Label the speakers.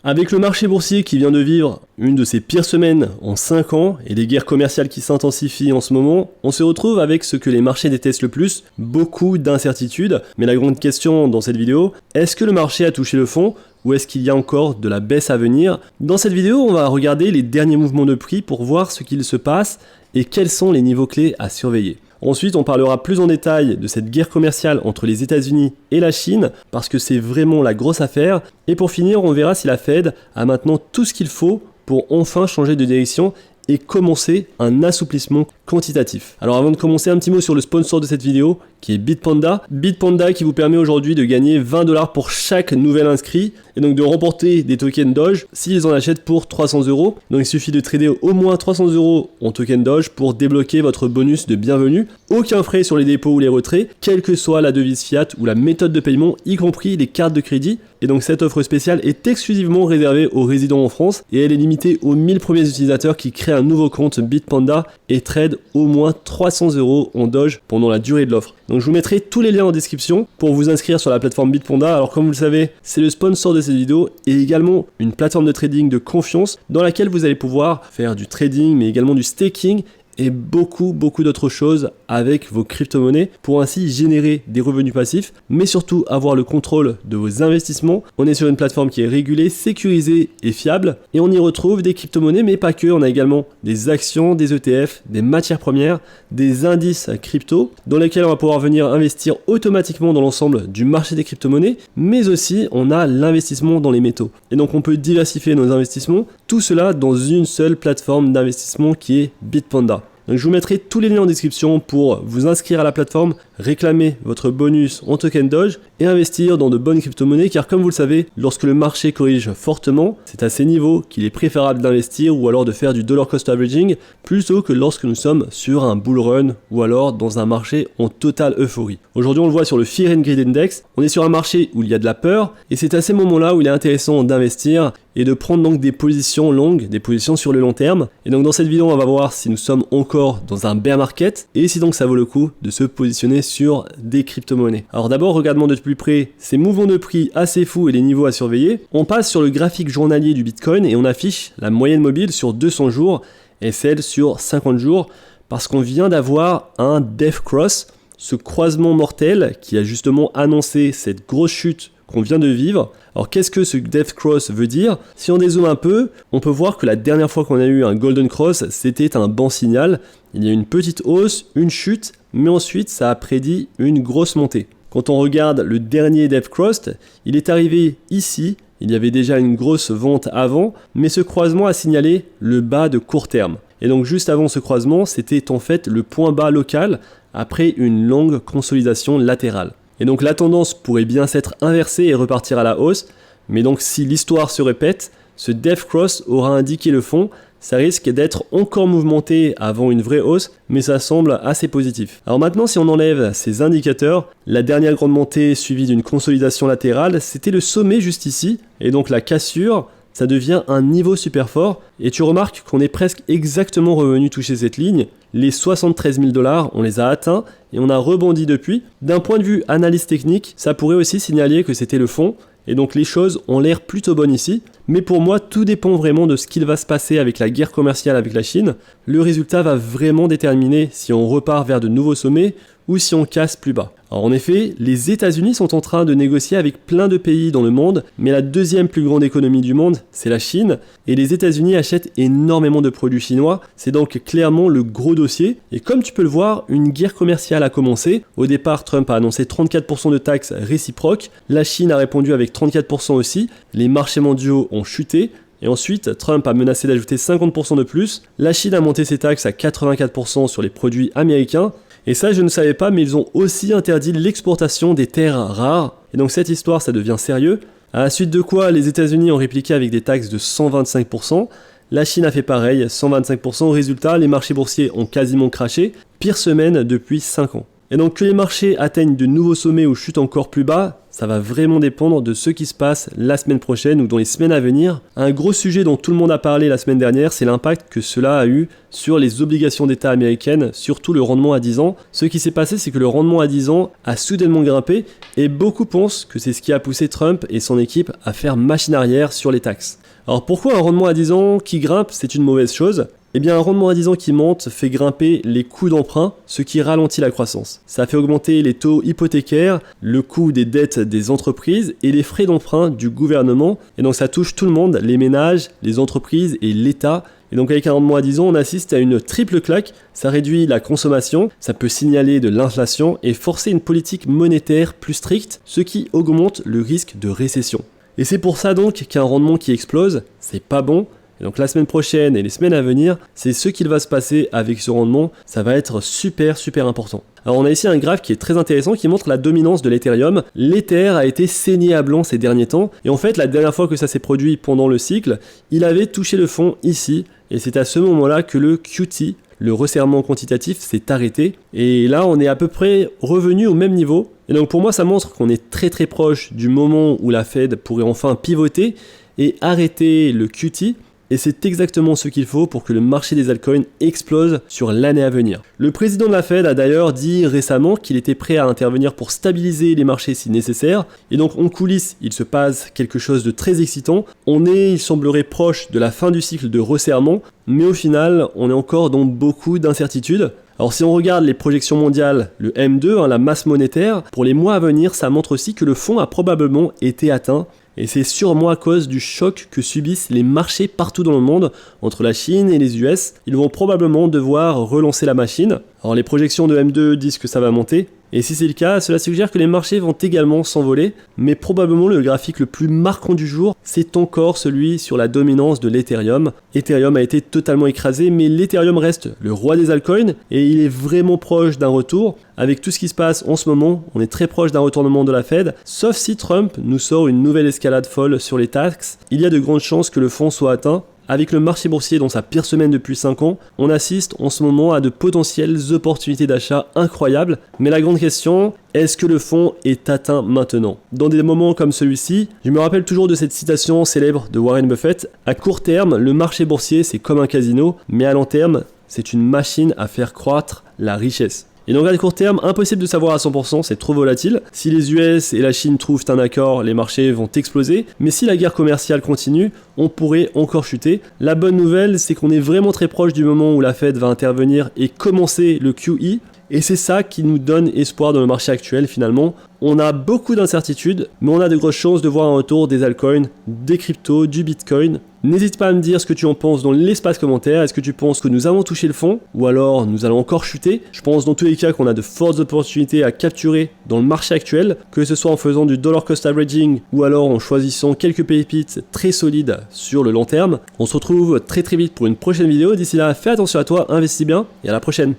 Speaker 1: Avec le marché boursier qui vient de vivre une de ses pires semaines en 5 ans et les guerres commerciales qui s'intensifient en ce moment, on se retrouve avec ce que les marchés détestent le plus, beaucoup d'incertitudes. Mais la grande question dans cette vidéo, est-ce que le marché a touché le fond ou est-ce qu'il y a encore de la baisse à venir? Dans cette vidéo, on va regarder les derniers mouvements de prix pour voir ce qu'il se passe et quels sont les niveaux clés à surveiller. Ensuite, on parlera plus en détail de cette guerre commerciale entre les États-Unis et la Chine, parce que c'est vraiment la grosse affaire. Et pour finir, on verra si la Fed a maintenant tout ce qu'il faut pour enfin changer de direction et commencer un assouplissement quantitatif. Alors avant de commencer, un petit mot sur le sponsor de cette vidéo, qui est Bitpanda. Bitpanda qui vous permet aujourd'hui de gagner 20$ pour chaque nouvel inscrit, et donc de remporter des tokens Doge s'ils en achètent pour 300€. Donc il suffit de trader au moins 300€ en token Doge pour débloquer votre bonus de bienvenue. Aucun frais sur les dépôts ou les retraits, quelle que soit la devise fiat ou la méthode de paiement, y compris les cartes de crédit. Et donc cette offre spéciale est exclusivement réservée aux résidents en France, et elle est limitée aux 1000 premiers utilisateurs qui créent un nouveau compte Bitpanda et trade au moins 300€ en Doge pendant la durée de l'offre. Donc je vous mettrai tous les liens en description pour vous inscrire sur la plateforme Bitpanda. Alors comme vous le savez, c'est le sponsor de cette vidéo et également une plateforme de trading de confiance dans laquelle vous allez pouvoir faire du trading mais également du staking et beaucoup d'autres choses avec vos crypto-monnaies pour ainsi générer des revenus passifs, mais surtout avoir le contrôle de vos investissements. On est sur une plateforme qui est régulée, sécurisée et fiable, et on y retrouve des crypto-monnaies, mais pas que. On a également des actions, des ETF, des matières premières, des indices crypto, dans lesquels on va pouvoir venir investir automatiquement dans l'ensemble du marché des crypto-monnaies, mais aussi on a l'investissement dans les métaux. Et donc on peut diversifier nos investissements, tout cela dans une seule plateforme d'investissement qui est Bitpanda. Donc je vous mettrai tous les liens en description pour vous inscrire à la plateforme, réclamer votre bonus en token Doge et investir dans de bonnes crypto-monnaies, car comme vous le savez, lorsque le marché corrige fortement, c'est à ces niveaux qu'il est préférable d'investir ou alors de faire du dollar cost averaging plutôt que lorsque nous sommes sur un bull run ou alors dans un marché en totale euphorie. Aujourd'hui on le voit sur le Fear and Greed Index, on est sur un marché où il y a de la peur et c'est à ces moments-là où il est intéressant d'investir et de prendre donc des positions longues, des positions sur le long terme. Et donc dans cette vidéo on va voir si nous sommes encore dans un bear market et si donc ça vaut le coup de se positionner sur des crypto-monnaies. Alors d'abord regardons de plus près ces mouvements de prix assez fous et les niveaux à surveiller. On passe sur le graphique journalier du Bitcoin et on affiche la moyenne mobile sur 200 jours et celle sur 50 jours parce qu'on vient d'avoir un Death Cross, ce croisement mortel qui a justement annoncé cette grosse chute qu'on vient de vivre. Alors qu'est-ce que ce Death Cross veut dire? Si on dézoome un peu, on peut voir que la dernière fois qu'on a eu un Golden Cross, c'était un bon signal. Il y a une petite hausse, une chute, mais ensuite ça a prédit une grosse montée. Quand on regarde le dernier Death Cross, il est arrivé ici, il y avait déjà une grosse vente avant, mais ce croisement a signalé le bas de court terme. Et donc juste avant ce croisement, c'était en fait le point bas local après une longue consolidation latérale. Et donc la tendance pourrait bien s'être inversée et repartir à la hausse, mais donc si l'histoire se répète, ce Death Cross aura indiqué le fond, ça risque d'être encore mouvementé avant une vraie hausse, mais ça semble assez positif. Alors maintenant, si on enlève ces indicateurs, la dernière grande montée suivie d'une consolidation latérale, c'était le sommet juste ici, et donc la cassure, ça devient un niveau super fort, et tu remarques qu'on est presque exactement revenu toucher cette ligne. Les 73 000$, on les a atteints, et on a rebondi depuis. D'un point de vue analyse technique, ça pourrait aussi signaler que c'était le fond, et donc les choses ont l'air plutôt bonnes ici. Mais pour moi, tout dépend vraiment de ce qu'il va se passer avec la guerre commerciale avec la Chine. Le résultat va vraiment déterminer si on repart vers de nouveaux sommets ou si on casse plus bas. Alors en effet, les États-Unis sont en train de négocier avec plein de pays dans le monde, mais la deuxième plus grande économie du monde, c'est la Chine, et les États-Unis achètent énormément de produits chinois, c'est donc clairement le gros dossier, et comme tu peux le voir, une guerre commerciale a commencé. Au départ, Trump a annoncé 34% de taxes réciproques, la Chine a répondu avec 34% aussi, les marchés mondiaux ont chuté, et ensuite, Trump a menacé d'ajouter 50% de plus, la Chine a monté ses taxes à 84% sur les produits américains, et ça je ne savais pas, mais ils ont aussi interdit l'exportation des terres rares. Et donc cette histoire ça devient sérieux. À la suite de quoi les États-Unis ont répliqué avec des taxes de 125%. La Chine a fait pareil, 125%. Résultat, les marchés boursiers ont quasiment craché. Pire semaine depuis 5 ans. Et donc que les marchés atteignent de nouveaux sommets ou chutent encore plus bas, ça va vraiment dépendre de ce qui se passe la semaine prochaine ou dans les semaines à venir. Un gros sujet dont tout le monde a parlé la semaine dernière, c'est l'impact que cela a eu sur les obligations d'État américaines, surtout le rendement à 10 ans. Ce qui s'est passé, c'est que le rendement à 10 ans a soudainement grimpé et beaucoup pensent que c'est ce qui a poussé Trump et son équipe à faire machine arrière sur les taxes. Alors pourquoi un rendement à 10 ans qui grimpe, c'est une mauvaise chose ? Eh bien, un rendement à 10 ans qui monte fait grimper les coûts d'emprunt, ce qui ralentit la croissance. Ça fait augmenter les taux hypothécaires, le coût des dettes des entreprises et les frais d'emprunt du gouvernement. Et donc ça touche tout le monde, les ménages, les entreprises et l'État. Et donc avec un rendement à 10 ans, on assiste à une triple claque. Ça réduit la consommation, ça peut signaler de l'inflation et forcer une politique monétaire plus stricte, ce qui augmente le risque de récession. Et c'est pour ça donc qu'un rendement qui explose, c'est pas bon. Et donc la semaine prochaine et les semaines à venir, c'est ce qu'il va se passer avec ce rendement, ça va être super important. Alors on a ici un graphe qui est très intéressant qui montre la dominance de l'Ethereum. L'Ether a été saigné à blanc ces derniers temps, et en fait la dernière fois que ça s'est produit pendant le cycle, il avait touché le fond ici, et c'est à ce moment-là que le QT, le resserrement quantitatif, s'est arrêté, et là on est à peu près revenu au même niveau. Et donc pour moi ça montre qu'on est très proche du moment où la Fed pourrait enfin pivoter et arrêter le QT. Et c'est exactement ce qu'il faut pour que le marché des altcoins explose sur l'année à venir. Le président de la Fed a d'ailleurs dit récemment qu'il était prêt à intervenir pour stabiliser les marchés si nécessaire. Et donc en coulisses, il se passe quelque chose de très excitant. Il semblerait proche de la fin du cycle de resserrement, mais au final, on est encore dans beaucoup d'incertitudes. Alors si on regarde les projections mondiales, le M2, la masse monétaire, pour les mois à venir, ça montre aussi que le fond a probablement été atteint. Et c'est sûrement à cause du choc que subissent les marchés partout dans le monde, entre la Chine et les US. Ils vont probablement devoir relancer la machine. Alors les projections de M2 disent que ça va monter. Et si c'est le cas, cela suggère que les marchés vont également s'envoler, mais probablement le graphique le plus marquant du jour, c'est encore celui sur la dominance de l'Ethereum. Ethereum a été totalement écrasé, mais l'Ethereum reste le roi des altcoins, et il est vraiment proche d'un retour. Avec tout ce qui se passe en ce moment, on est très proche d'un retournement de la Fed, sauf si Trump nous sort une nouvelle escalade folle sur les taxes, il y a de grandes chances que le fond soit atteint. Avec le marché boursier dans sa pire semaine depuis 5 ans, on assiste en ce moment à de potentielles opportunités d'achat incroyables. Mais la grande question, est-ce que le fond est atteint maintenant ? Dans des moments comme celui-ci, je me rappelle toujours de cette citation célèbre de Warren Buffett. À court terme, le marché boursier c'est comme un casino, mais à long terme, c'est une machine à faire croître la richesse. Et donc à court terme, impossible de savoir à 100%, c'est trop volatile. Si les US et la Chine trouvent un accord, les marchés vont exploser. Mais si la guerre commerciale continue, on pourrait encore chuter. La bonne nouvelle, c'est qu'on est vraiment très proche du moment où la Fed va intervenir et commencer le QE. Et c'est ça qui nous donne espoir dans le marché actuel finalement. On a beaucoup d'incertitudes, mais on a de grosses chances de voir un retour des altcoins, des cryptos, du Bitcoin. N'hésite pas à me dire ce que tu en penses dans l'espace commentaire. Est-ce que tu penses que nous avons touché le fond ou alors nous allons encore chuter ? Je pense dans tous les cas qu'on a de fortes opportunités à capturer dans le marché actuel, que ce soit en faisant du dollar cost averaging ou alors en choisissant quelques pépites très solides sur le long terme. On se retrouve très vite pour une prochaine vidéo. D'ici là, fais attention à toi, investis bien et à la prochaine.